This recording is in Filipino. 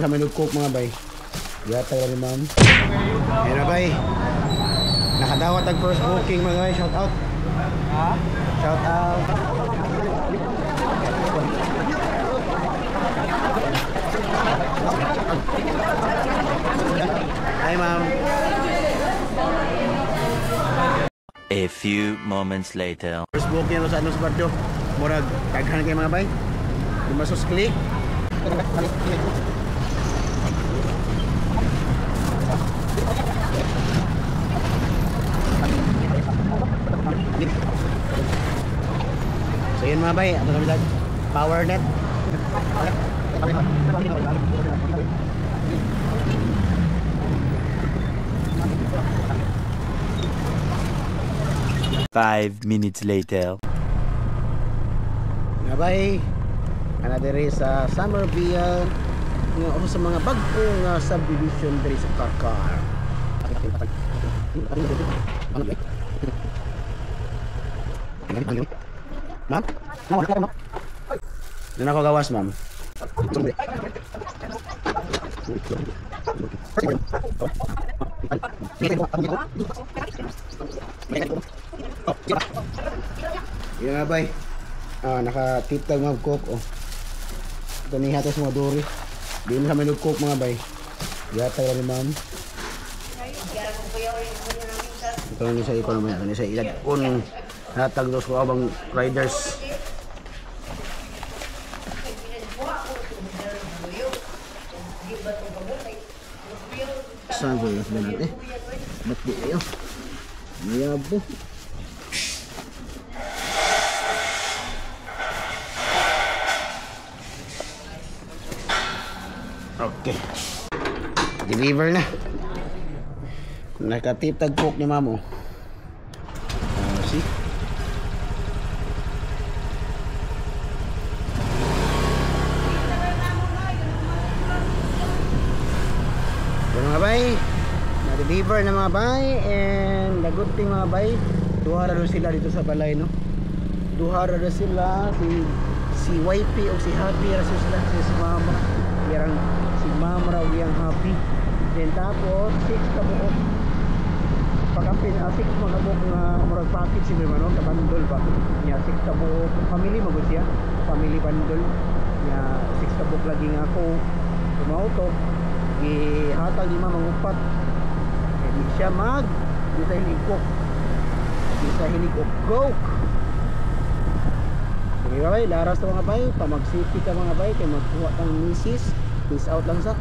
sa Cook mga bay. Yata ni ma'am. Ayun na bay. Nakadawat ang first booking mga bay. Shout out. Ha? Shout out. Hi ma'am. A few moments later. First booking ako sa Anos Bardo. Murag daghan kay mga bay. Di masus click. So yun mga bay, ato kami dag power net. 5 minutes later. Nga bay, ana diri sa Summerville nga usa sa mga bag-ong subdivision diri sa Kakar. Ma'am? Doon ako gawas, ma'am. Yan nga bay. Nakatiptag mga cook. Ito ni hatos mga duri. Di mo sa may cook mga bay. Yata ni ma'am. Ito ni sa ipon naman. Ito ni sa ilag. Kung natag dos ko abang riders. Saan ko yung natin? Ba't di kayo? Mayabo. Okay. Deliver na. Nakatiptag cook ni mamo. See? Mga bay, na-deliver na mga bay, and the good thing mga bay, duha ra sila dito sa balay, no? Duha ra sila, si YP o si Happy ra sila, si Mama. Yarang si Mama raw yang Happy. Then tapos 6 ka buok. Pagkapin 6 mga buok nga murag package si Mama, no? Kabandol ba? Nya 6 ka buok, family magud siya, family bundle. Nya 6 ka buok lagi nga ako tumauto. Ihatag ni Mama upat. Hindi siya di sa hiligok. Di sa hiligok. Coke. Sige bay, laras na mga bay. Pamag-city ka mga bay. Kaya magkuha kang misis. Peace out lang sa.